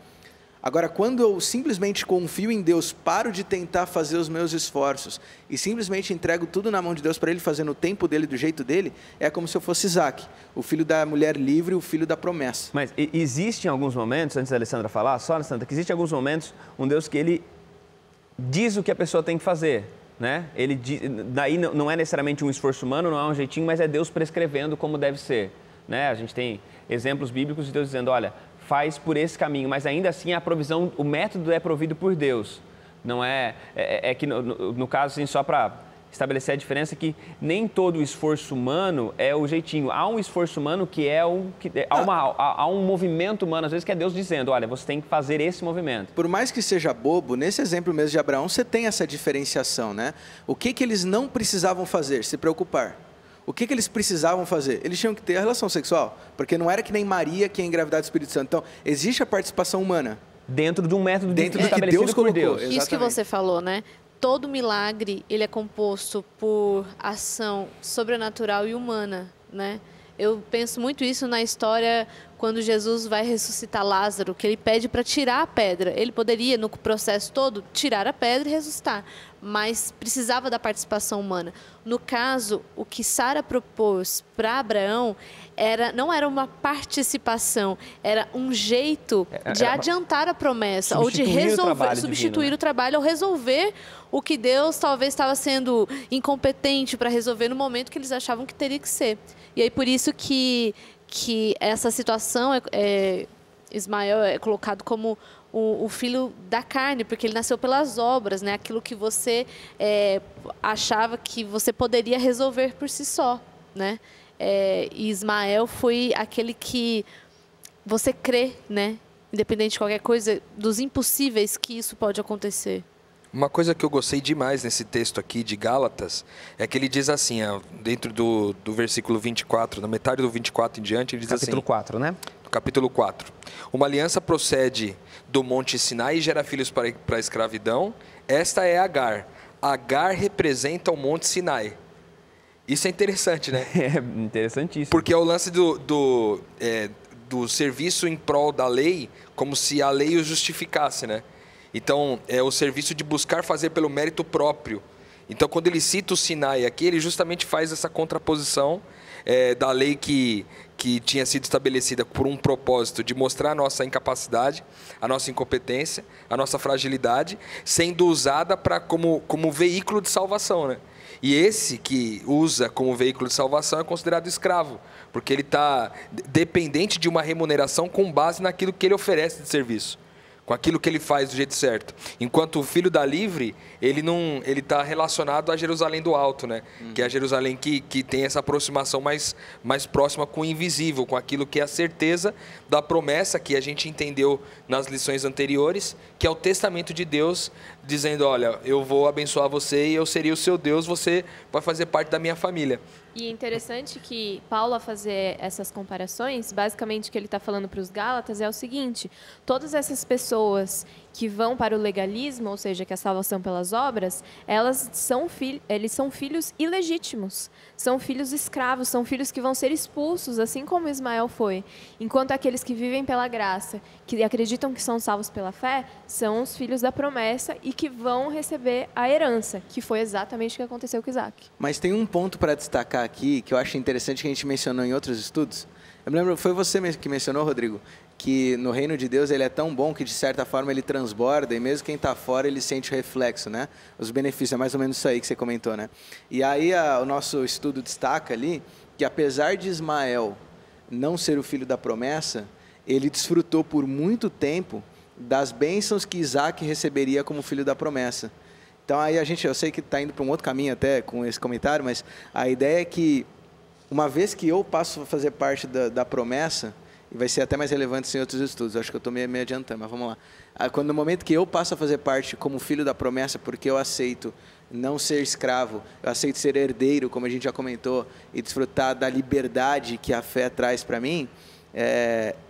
Agora, quando eu simplesmente confio em Deus, paro de tentar fazer os meus esforços e simplesmente entrego tudo na mão de Deus para Ele fazer no tempo dele, do jeito dele, é como se eu fosse Isaac, o filho da mulher livre, o filho da promessa. Mas existem alguns momentos, antes da Alessandra falar, só Alessandra, que existem alguns momentos, um Deus que Ele diz o que a pessoa tem que fazer, né? Ele diz, daí não é necessariamente um esforço humano, não é um jeitinho, mas é Deus prescrevendo como deve ser, né? A gente tem exemplos bíblicos de Deus dizendo, olha, faz por esse caminho, mas ainda assim a provisão, o método é provido por Deus. Não é que no caso, assim, só para estabelecer a diferença, que nem todo o esforço humano é o jeitinho. Há um esforço humano que há um movimento humano, às vezes, que é Deus dizendo, olha, você tem que fazer esse movimento. Por mais que seja bobo, nesse exemplo mesmo de Abraão, você tem essa diferenciação, né? O que eles não precisavam fazer? Se preocupar. O que eles precisavam fazer? Eles tinham que ter a relação sexual, porque não era que nem Maria que ia engravidar do Espírito Santo. Então, existe a participação humana. Dentro de um método estabelecido que Deus colocou. Deus. Isso que você falou, né? Todo milagre, ele é composto por ação sobrenatural e humana, né? Eu penso muito isso na história quando Jesus vai ressuscitar Lázaro, que ele pede para tirar a pedra. Ele poderia, no processo todo, tirar a pedra e ressuscitar, mas precisava da participação humana. No caso, o que Sara propôs para Abraão não era uma participação, era um jeito de adiantar a promessa, ou de resolver, substituir o trabalho, ou resolver o que Deus talvez estava sendo incompetente para resolver no momento que eles achavam que teria que ser. E aí por isso que essa situação, Ismael é colocado como o filho da carne, porque ele nasceu pelas obras, né? Aquilo que você achava que você poderia resolver por si só, né? E Ismael foi aquele que você crê, né? Independente de qualquer coisa, dos impossíveis que isso pode acontecer. Uma coisa que eu gostei demais nesse texto aqui de Gálatas é que ele diz assim, dentro do versículo 24, na metade do 24 em diante, ele diz assim... Capítulo 4, né? Capítulo 4. Uma aliança procede do Monte Sinai e gera filhos para a escravidão. Esta é Agar. Agar representa o Monte Sinai. Isso é interessante, né? É interessantíssimo. Porque é o lance do serviço em prol da lei, como se a lei o justificasse, né? Então, é o serviço de buscar fazer pelo mérito próprio. Então, quando ele cita o Sinai aqui, ele justamente faz essa contraposição da lei que tinha sido estabelecida por um propósito de mostrar a nossa incapacidade, a nossa incompetência, a nossa fragilidade, sendo usada como veículo de salvação, né? E esse que usa como veículo de salvação é considerado escravo, porque ele está dependente de uma remuneração com base naquilo que ele oferece de serviço, com aquilo que ele faz do jeito certo. Enquanto o filho da livre, ele está relacionado a Jerusalém do Alto, né? Que é a Jerusalém que tem essa aproximação mais próxima com o invisível, com aquilo que é a certeza da promessa que a gente entendeu nas lições anteriores, que é o testamento de Deus, dizendo, olha, eu vou abençoar você e eu serei o seu Deus, você vai fazer parte da minha família. E é interessante que Paulo, a fazer essas comparações, basicamente o que ele está falando para os Gálatas é o seguinte: todas essas pessoas que vão para o legalismo, ou seja, que é a salvação pelas obras, eles são filhos ilegítimos, são filhos escravos, são filhos que vão ser expulsos, assim como Ismael foi. Enquanto aqueles que vivem pela graça, que acreditam que são salvos pela fé, são os filhos da promessa e que vão receber a herança, que foi exatamente o que aconteceu com Isaac. Mas tem um ponto para destacar aqui, que eu acho interessante, que a gente mencionou em outros estudos. Eu me lembro, foi você que mencionou, Rodrigo, que no reino de Deus ele é tão bom que, de certa forma, ele transborda, e mesmo quem está fora, ele sente o reflexo, né? Os benefícios, é mais ou menos isso aí que você comentou, né? E aí o nosso estudo destaca ali que, apesar de Ismael não ser o filho da promessa, ele desfrutou por muito tempo das bênçãos que Isaac receberia como filho da promessa. Então aí eu sei que está indo para um outro caminho até com esse comentário, mas a ideia é que, uma vez que eu passo a fazer parte da promessa, e vai ser até mais relevante em outros estudos, acho que eu estou meio adiantando, mas vamos lá. No momento que eu passo a fazer parte como filho da promessa, porque eu aceito não ser escravo, eu aceito ser herdeiro, como a gente já comentou, e desfrutar da liberdade que a fé traz para mim,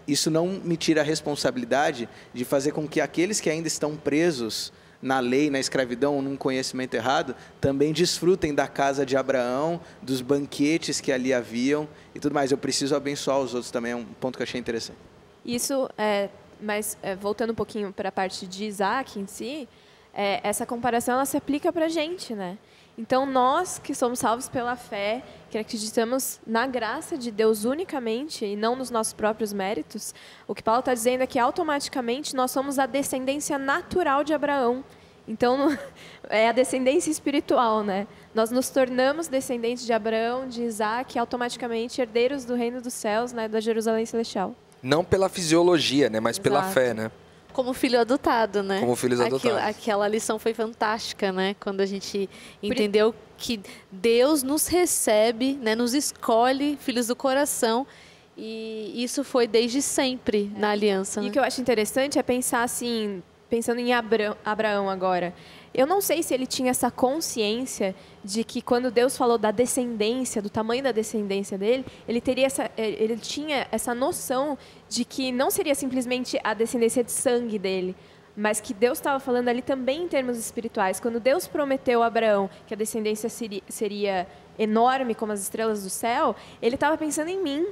isso não me tira a responsabilidade de fazer com que aqueles que ainda estão presos na lei, na escravidão, num conhecimento errado, também desfrutem da casa de Abraão, dos banquetes que ali haviam e tudo mais. Eu preciso abençoar os outros também, é um ponto que eu achei interessante. Isso, voltando um pouquinho para a parte de Isaac em si, essa comparação ela se aplica para a gente, né? Então, nós que somos salvos pela fé, que acreditamos na graça de Deus unicamente e não nos nossos próprios méritos, o que Paulo está dizendo é que automaticamente nós somos a descendência natural de Abraão. Então, é a descendência espiritual, né? Nós nos tornamos descendentes de Abraão, de Isaac, e automaticamente herdeiros do reino dos céus, né, da Jerusalém celestial. Não pela fisiologia, né, mas Exato. Pela fé, né? Como filho adotado, né? Como filhos adotados. Aquela lição foi fantástica, né? Quando a gente entendeu que Deus nos recebe, né? Nos escolhe filhos do coração. E isso foi desde sempre na aliança. E né? o que eu acho interessante é pensar assim, pensando em Abraão agora. Eu não sei se ele tinha essa consciência de que quando Deus falou da descendência, do tamanho da descendência dele, ele tinha essa noção de que não seria simplesmente a descendência de sangue dele, mas que Deus estava falando ali também em termos espirituais. Quando Deus prometeu a Abraão que a descendência seria enorme como as estrelas do céu, ele estava pensando em mim.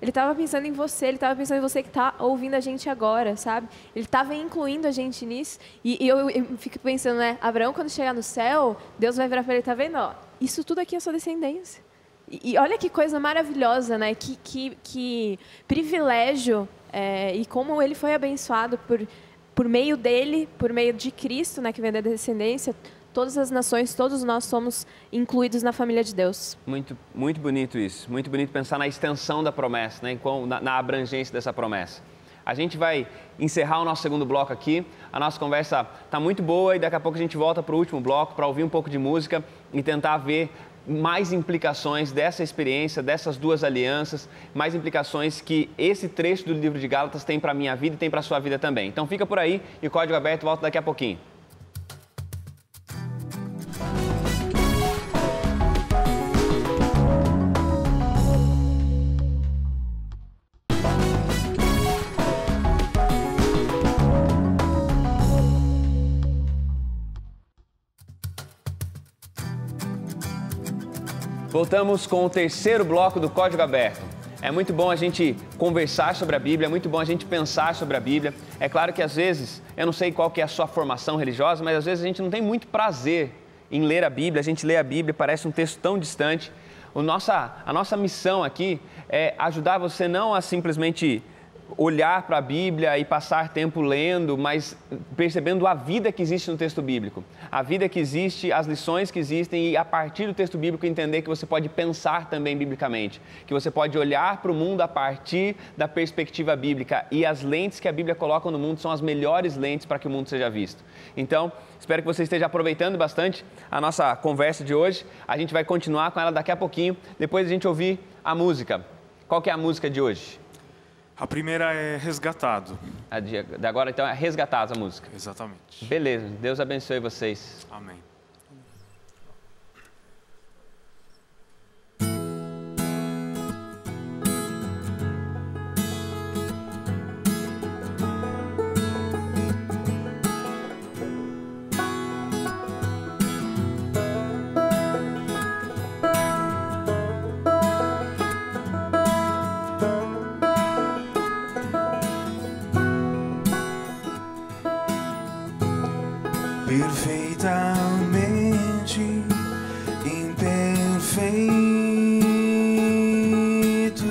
Ele estava pensando em você, ele estava pensando em você que está ouvindo a gente agora, sabe? Ele estava incluindo a gente nisso. E eu fico pensando, né? Abraão, quando chegar no céu, Deus vai virar para ele, tá vendo? Ó, isso tudo aqui é sua descendência. E olha que coisa maravilhosa, né? Que privilégio e como ele foi abençoado por meio dele, por meio de Cristo, né? Que vem da descendência. Todas as nações, todos nós somos incluídos na família de Deus. Muito, muito bonito isso. Muito bonito pensar na extensão da promessa, né? Na abrangência dessa promessa. A gente vai encerrar o nosso segundo bloco aqui. A nossa conversa está muito boa e daqui a pouco a gente volta para o último bloco para ouvir um pouco de música e tentar ver mais implicações dessa experiência, dessas duas alianças, mais implicações que esse trecho do livro de Gálatas tem para a minha vida e tem para a sua vida também. Então fica por aí e o Código Aberto volta daqui a pouquinho. Voltamos com o terceiro bloco do Código Aberto. É muito bom a gente conversar sobre a Bíblia, é muito bom a gente pensar sobre a Bíblia. É claro que às vezes, eu não sei qual que é a sua formação religiosa, mas às vezes a gente não tem muito prazer em ler a Bíblia. A gente lê a Bíblia, parece um texto tão distante. A nossa missão aqui é ajudar você não a simplesmente olhar para a Bíblia e passar tempo lendo, mas percebendo a vida que existe no texto bíblico. A vida que existe, as lições que existem e a partir do texto bíblico entender que você pode pensar também biblicamente, que você pode olhar para o mundo a partir da perspectiva bíblica e as lentes que a Bíblia coloca no mundo são as melhores lentes para que o mundo seja visto. Então, espero que você esteja aproveitando bastante a nossa conversa de hoje. A gente vai continuar com ela daqui a pouquinho, depois a gente ouvir a música. Qual que é a música de hoje? A primeira é Resgatado. De agora, então, é Resgatados a música. Exatamente. Beleza. Deus abençoe vocês. Amém. Perfeitamente imperfeito,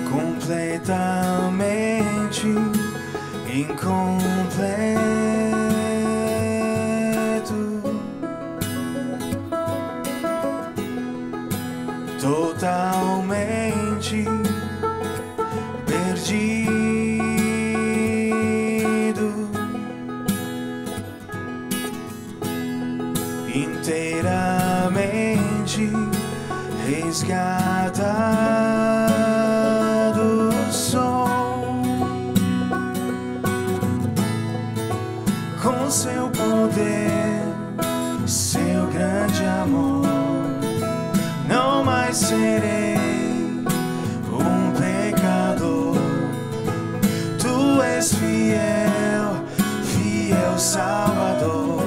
completamente incompleto, totalmente perdido, inteiramente resgatado sou, com seu poder, seu grande amor, não mais serei um pecador. Tu és fiel, fiel Salvador,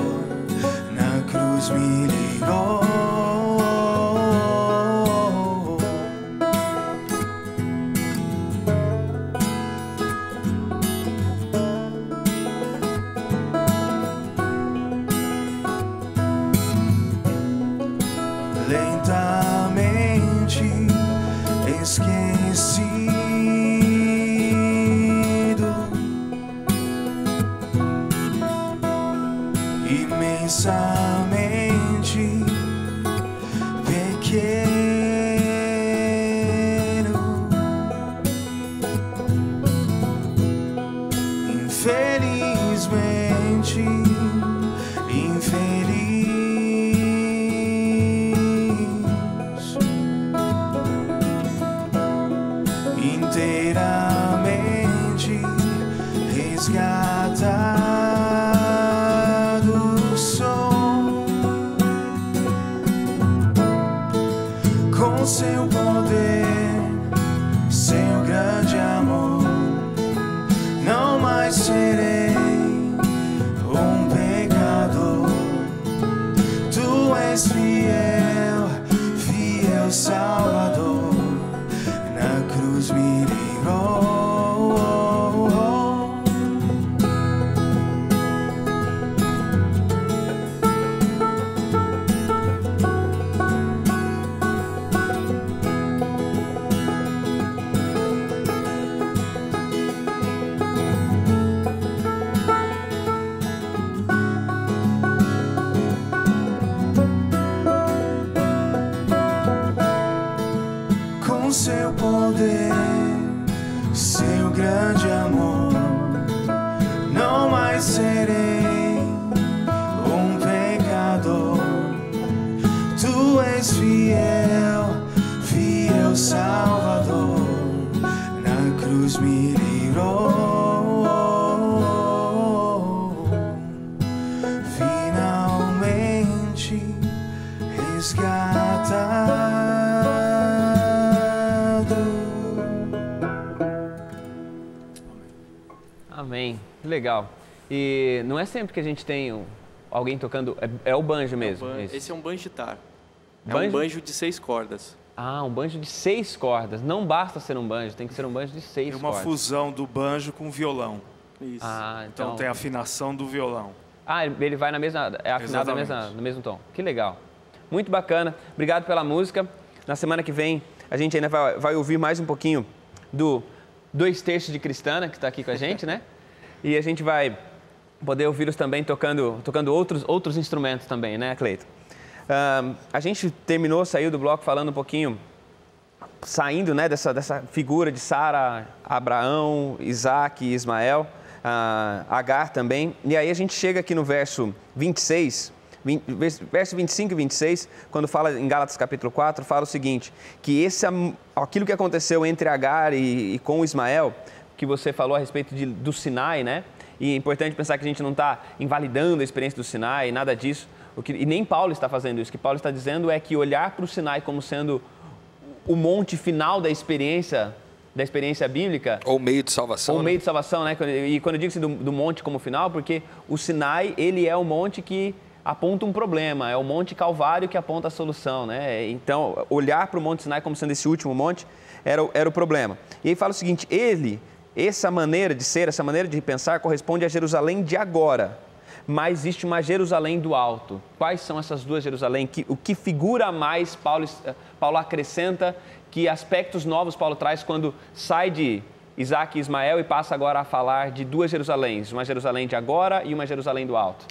na cruz me ligou. Lentamente esquecido, imensamente pequeno, infelizmente infeliz, inteiramente resgatado sou, com seu poder, seu grande amor, não mais serei um pecador. Tu és fiel, fiel poder, seu grande amor. Não mais serei um pecador. Tu és fiel, fiel Salvador. Na cruz me livrou. Finalmente resgatado. Amém. Que legal. E não é sempre que a gente tem alguém tocando... É o banjo mesmo. Esse é um banjitar. Banjo? É um banjo de 6 cordas. Ah, um banjo de 6 cordas. Não basta ser um banjo, tem que ser um banjo de 6 É cordas. uma fusão do banjo com o violão. Isso. Ah, Então tem a afinação do violão. Ah, ele vai na mesma... É afinado no mesmo tom. Que legal. Muito bacana. Obrigado pela música. Na semana que vem, a gente ainda vai ouvir mais um pouquinho do 2/3 de Cristana, que está aqui com a gente, né? E a gente vai poder ouvi-los também tocando outros instrumentos também, né, Cleiton? A gente saiu do bloco falando um pouquinho, saindo, né, dessa figura de Sara, Abraão, Isaac e Ismael, Agar também. E aí a gente chega aqui no verso 26, verso 25 e 26, quando fala em Gálatas capítulo 4, fala o seguinte, que aquilo que aconteceu entre Agar e com Ismael, que você falou a respeito do Sinai, né? E é importante pensar que a gente não está invalidando a experiência do Sinai, nada disso. E nem Paulo está fazendo isso. O que Paulo está dizendo é que olhar para o Sinai como sendo o monte final da experiência bíblica... Ou meio de salvação. Ou meio de salvação, né? E quando eu digo assim, do monte como final, porque o Sinai, ele é o monte que aponta um problema, é o Monte Calvário que aponta a solução, né? Então, olhar para o Monte Sinai como sendo esse último monte era o problema. E aí fala o seguinte, essa maneira de ser, essa maneira de pensar corresponde a Jerusalém de agora, mas existe uma Jerusalém do alto. Quais são essas duas Jerusalém? O que figura mais Paulo acrescenta, que aspectos novos Paulo traz quando sai de Isaac e Ismael e passa agora a falar de duas Jerusaléns, uma Jerusalém de agora e uma Jerusalém do alto?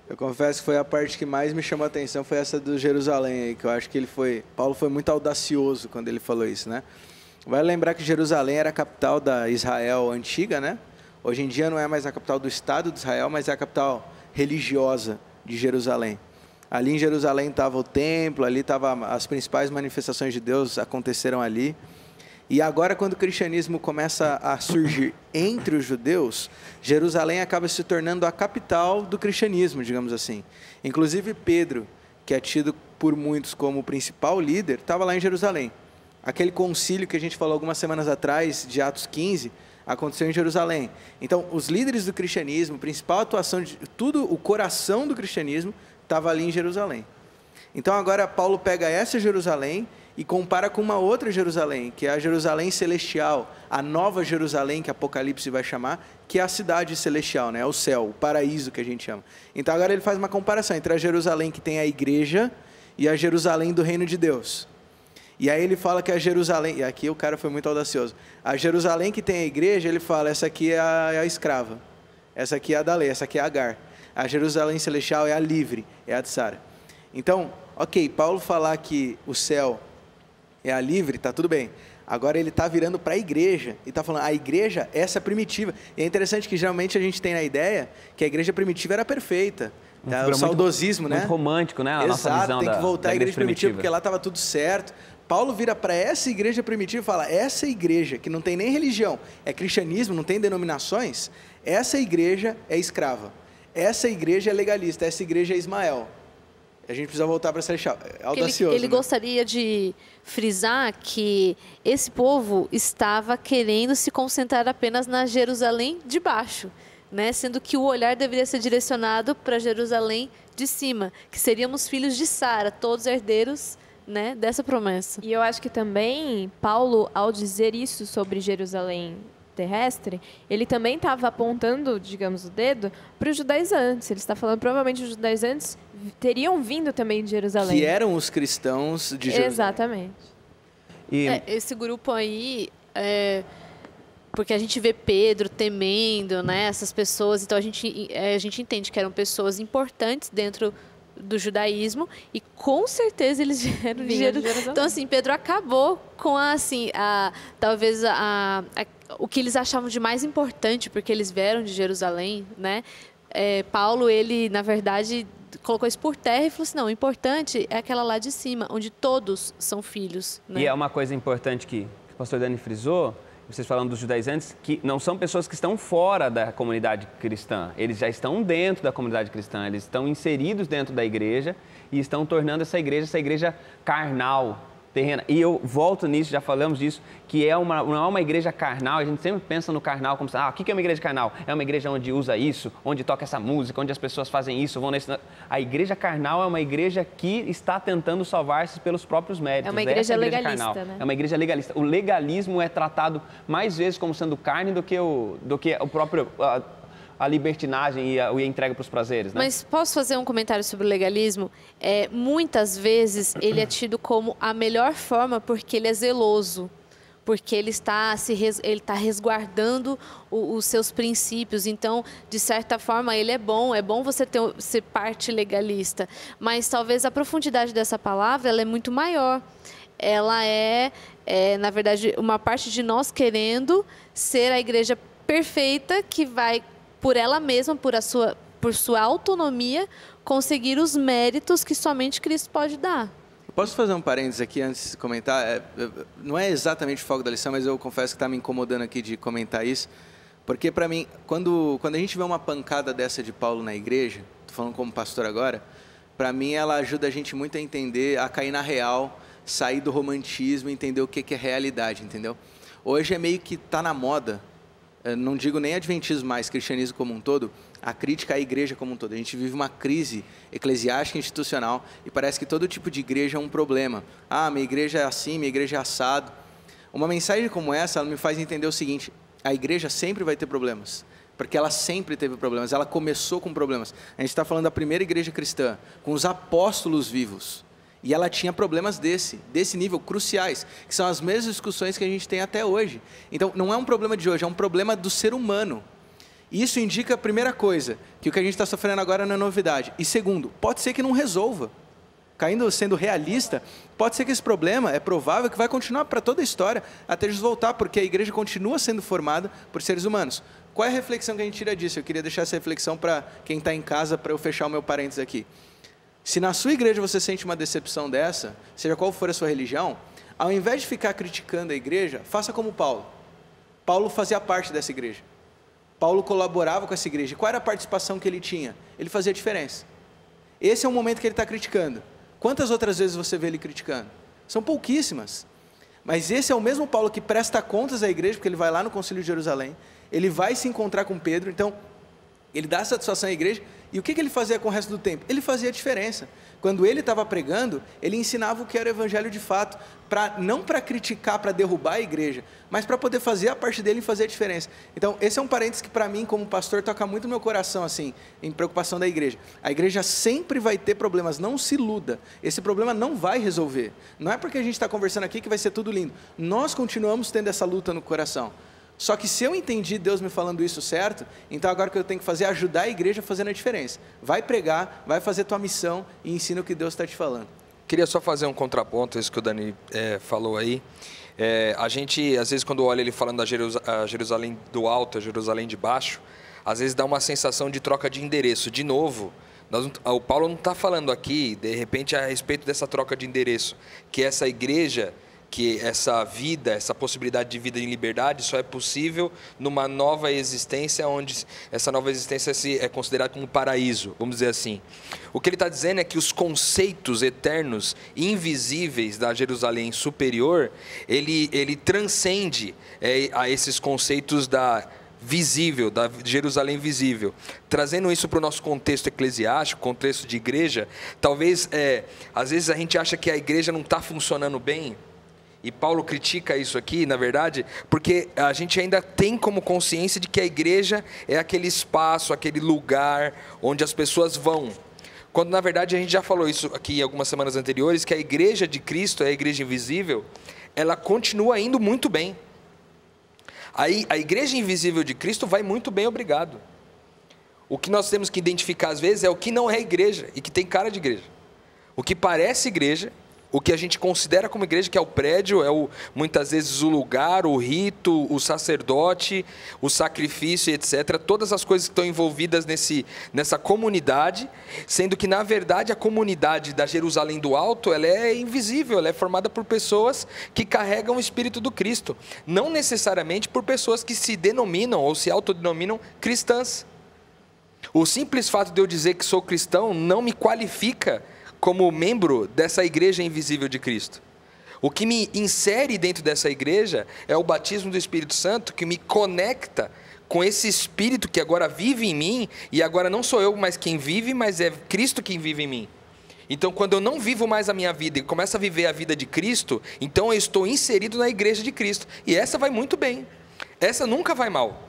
Eu confesso que foi a parte que mais me chamou a atenção, foi essa do Jerusalém aí, que eu acho que Paulo foi muito audacioso quando ele falou isso, né? Vai lembrar que Jerusalém era a capital da Israel antiga, né? Hoje em dia não é mais a capital do Estado de Israel, mas é a capital religiosa de Jerusalém. Ali em Jerusalém estava o templo, ali estavam as principais manifestações de Deus, aconteceram ali. E agora, quando o cristianismo começa a surgir entre os judeus, Jerusalém acaba se tornando a capital do cristianismo, digamos assim. Inclusive Pedro, que é tido por muitos como o principal líder, estava lá em Jerusalém. Aquele concílio que a gente falou algumas semanas atrás, de Atos 15, aconteceu em Jerusalém. Então, os líderes do cristianismo, a principal atuação de tudo, o coração do cristianismo, estava ali em Jerusalém. Então, agora Paulo pega essa Jerusalém e compara com uma outra Jerusalém, que é a Jerusalém celestial, a nova Jerusalém, que Apocalipse vai chamar, que é a cidade celestial, né? É o céu, o paraíso que a gente chama. Então, agora ele faz uma comparação entre a Jerusalém que tem a igreja e a Jerusalém do reino de Deus. E aí ele fala que a Jerusalém, e aqui o cara foi muito audacioso, a Jerusalém que tem a igreja, ele fala, essa aqui é a escrava, essa aqui é a da lei, essa aqui é a Agar. A Jerusalém celestial é a livre, é a de Sara. Então, ok, Paulo falar que o céu é a livre, tá tudo bem. Agora ele está virando para a igreja, e está falando, a igreja, essa primitiva. E é interessante que geralmente a gente tem a ideia que a igreja primitiva era perfeita. Tá? O saudosismo, né? Muito romântico, né? A nossa visão tem que voltar à igreja primitiva, porque lá lá estava tudo certo. Paulo vira para essa igreja primitiva e fala, essa igreja, que não tem nem religião, é cristianismo, não tem denominações, essa igreja é escrava. Essa igreja é legalista, essa igreja é Ismael. A gente precisa voltar para Celestial. É audacioso. Ele gostaria de frisar que esse povo estava querendo se concentrar apenas na Jerusalém de baixo, né? Sendo que o olhar deveria ser direcionado para Jerusalém de cima, que seríamos filhos de Sara, todos herdeiros, né, dessa promessa. E eu acho que também Paulo, ao dizer isso sobre Jerusalém terrestre, ele também estava apontando, digamos, o dedo para os judaizantes. Ele está falando, provavelmente os judaizantes teriam vindo também de Jerusalém. Que eram os cristãos de Jerusalém. Exatamente. E... esse grupo aí, porque a gente vê Pedro temendo, né, essas pessoas, então a gente entende que eram pessoas importantes dentro do judaísmo e com certeza eles vieram de Jerusalém. Então, assim, Pedro acabou com talvez o que eles achavam de mais importante, porque eles vieram de Jerusalém, né? Paulo, ele, na verdade, colocou isso por terra e falou assim, não, o importante é aquela lá de cima, onde todos são filhos. Né? E é uma coisa importante que o pastor Dani frisou, vocês falando dos judaizantes, que não são pessoas que estão fora da comunidade cristã, eles já estão dentro da comunidade cristã, eles estão inseridos dentro da igreja e estão tornando essa igreja carnal, terrena. E eu volto nisso, já falamos disso, que não é uma igreja carnal, a gente sempre pensa no carnal como, o que é uma igreja carnal? É uma igreja onde usa isso, onde toca essa música, onde as pessoas fazem isso, vão nesse... A igreja carnal é uma igreja que está tentando salvar-se pelos próprios méritos. É uma igreja legalista, né? É uma igreja legalista. O legalismo é tratado mais vezes como sendo carne do que o próprio... a libertinagem e a entrega para os prazeres, né? Mas posso fazer um comentário sobre o legalismo? Muitas vezes ele é tido como a melhor forma porque ele é zeloso, porque ele está resguardando os seus princípios. Então, de certa forma, ele é bom você ser parte legalista. Mas talvez a profundidade dessa palavra ela é muito maior. Ela na verdade, uma parte de nós querendo ser a igreja perfeita que vai por ela mesma, por sua autonomia, conseguir os méritos que somente Cristo pode dar. Posso fazer um parênteses aqui antes de comentar? Não é exatamente o foco da lição, mas eu confesso que está me incomodando aqui de comentar isso, porque para mim, quando a gente vê uma pancada dessa de Paulo na igreja, estou falando como pastor agora, para mim ela ajuda a gente muito a entender, a cair na real, sair do romantismo, entender o que é realidade, entendeu? Hoje é meio que está na moda, não digo nem adventismo mais, cristianismo como um todo, a crítica à igreja como um todo. A gente vive uma crise eclesiástica institucional e parece que todo tipo de igreja é um problema. Minha igreja é assim, minha igreja é assado. Uma mensagem como essa, ela me faz entender o seguinte, a igreja sempre vai ter problemas, porque ela sempre teve problemas, ela começou com problemas. A gente está falando da primeira igreja cristã, com os apóstolos vivos. E ela tinha problemas desse nível, cruciais, que são as mesmas discussões que a gente tem até hoje. Então, não é um problema de hoje, é um problema do ser humano. E isso indica, a primeira coisa, que o que a gente está sofrendo agora não é novidade. E segundo, pode ser que não resolva. Sendo realista, pode ser que esse problema é provável que vai continuar para toda a história, até Jesus voltar, porque a igreja continua sendo formada por seres humanos. Qual é a reflexão que a gente tira disso? Eu queria deixar essa reflexão para quem está em casa, para eu fechar o meu parênteses aqui. Se na sua igreja você sente uma decepção dessa, seja qual for a sua religião, ao invés de ficar criticando a igreja, faça como Paulo. Paulo fazia parte dessa igreja. Paulo colaborava com essa igreja. Qual era a participação que ele tinha? Ele fazia diferença. Esse é o momento que ele está criticando. Quantas outras vezes você vê ele criticando? São pouquíssimas. Mas esse é o mesmo Paulo que presta contas à igreja, porque ele vai lá no Concílio de Jerusalém, ele vai se encontrar com Pedro, então ele dá satisfação à igreja. E o que ele fazia com o resto do tempo? Ele fazia a diferença. Quando ele estava pregando, ele ensinava o que era o evangelho de fato, não para criticar, para derrubar a igreja, mas para poder fazer a parte dele e fazer a diferença. Então, esse é um parênteses que para mim, como pastor, toca muito no meu coração, assim, em preocupação da igreja. A igreja sempre vai ter problemas, não se iluda. Esse problema não vai resolver. Não é porque a gente está conversando aqui que vai ser tudo lindo. Nós continuamos tendo essa luta no coração. Só que se eu entendi Deus me falando isso certo, então agora o que eu tenho que fazer é ajudar a igreja fazendo a diferença. Vai pregar, vai fazer tua missão e ensina o que Deus está te falando. Queria só fazer um contraponto a isso que o Dani falou aí. A gente, às vezes, quando olha ele falando da Jerusalém do alto, a Jerusalém de baixo, às vezes dá uma sensação de troca de endereço. De novo, o Paulo não está falando aqui, de repente, a respeito dessa troca de endereço, que essa igreja... que essa vida, essa possibilidade de vida em liberdade só é possível numa nova existência, onde essa nova existência é considerada como paraíso, vamos dizer assim. O que ele está dizendo é que os conceitos eternos, invisíveis da Jerusalém superior, ele transcende a esses conceitos da visível, da Jerusalém visível. Trazendo isso para o nosso contexto eclesiástico, contexto de igreja, talvez, às vezes a gente acha que a igreja não está funcionando bem. E Paulo critica isso aqui, na verdade, porque a gente ainda tem como consciência de que a igreja é aquele espaço, aquele lugar onde as pessoas vão. Quando, na verdade, a gente já falou isso aqui algumas semanas anteriores, que a igreja de Cristo, a igreja invisível, ela continua indo muito bem. Aí, a igreja invisível de Cristo vai muito bem, obrigado. O que nós temos que identificar às vezes é o que não é igreja e que tem cara de igreja. O que parece igreja, o que a gente considera como igreja, que é o prédio, muitas vezes o lugar, o rito, o sacerdote, o sacrifício, etc. Todas as coisas que estão envolvidas nessa comunidade, sendo que, na verdade, a comunidade da Jerusalém do Alto, ela é invisível, ela é formada por pessoas que carregam o Espírito do Cristo, não necessariamente por pessoas que se denominam ou se autodenominam cristãs. O simples fato de eu dizer que sou cristão não me qualifica como membro dessa igreja invisível de Cristo. O que me insere dentro dessa igreja é o batismo do Espírito Santo, que me conecta com esse Espírito que agora vive em mim, e agora não sou eu mais quem vive, mas é Cristo quem vive em mim. Então, quando eu não vivo mais a minha vida e começo a viver a vida de Cristo, então eu estou inserido na igreja de Cristo. E essa vai muito bem. Essa nunca vai mal.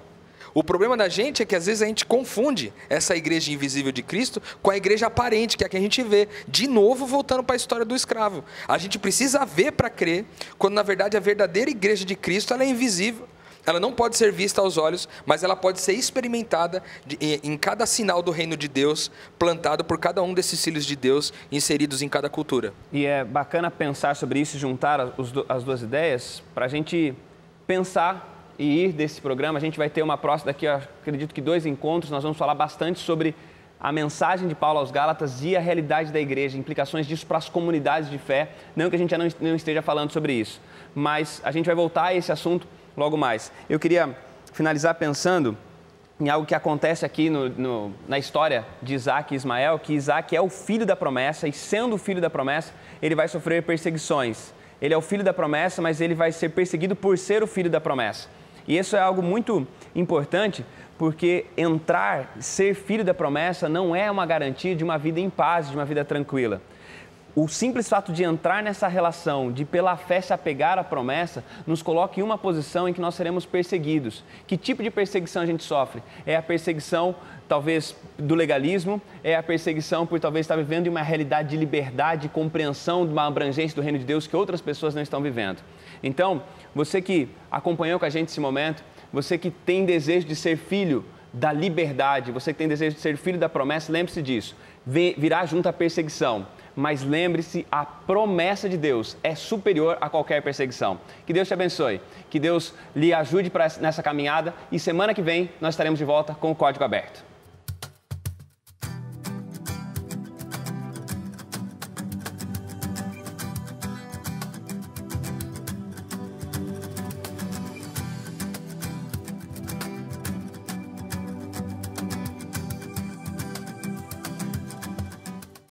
O problema da gente é que às vezes a gente confunde essa igreja invisível de Cristo com a igreja aparente, que é a que a gente vê. De novo, voltando para a história do escravo. A gente precisa ver para crer, quando na verdade a verdadeira igreja de Cristo ela é invisível. Ela não pode ser vista aos olhos, mas ela pode ser experimentada em cada sinal do reino de Deus, plantado por cada um desses filhos de Deus, inseridos em cada cultura. E é bacana pensar sobre isso e juntar as duas ideias, para a gente pensar e ir desse programa. A gente vai ter uma próxima daqui, eu acredito que 2 encontros, nós vamos falar bastante sobre a mensagem de Paulo aos Gálatas e a realidade da igreja, implicações disso para as comunidades de fé. Não que a gente já não esteja falando sobre isso, mas a gente vai voltar a esse assunto logo mais. Eu queria finalizar pensando em algo que acontece aqui na história de Isaac e Ismael, que Isaac é o filho da promessa, e sendo o filho da promessa, ele vai sofrer perseguições. Ele é o filho da promessa, mas ele vai ser perseguido por ser o filho da promessa. E isso é algo muito importante, porque ser filho da promessa não é uma garantia de uma vida em paz, de uma vida tranquila. O simples fato de entrar nessa relação, de pela fé se apegar à promessa, nos coloca em uma posição em que nós seremos perseguidos. Que tipo de perseguição a gente sofre? É a perseguição, talvez, do legalismo, é a perseguição por talvez estar vivendo em uma realidade de liberdade, de compreensão de uma abrangência do reino de Deus que outras pessoas não estão vivendo. Então, você que acompanhou com a gente esse momento, você que tem desejo de ser filho da liberdade, você que tem desejo de ser filho da promessa, lembre-se disso. Virá junto à perseguição, mas lembre-se, a promessa de Deus é superior a qualquer perseguição. Que Deus te abençoe, que Deus lhe ajude nessa caminhada, e semana que vem nós estaremos de volta com o Código Aberto.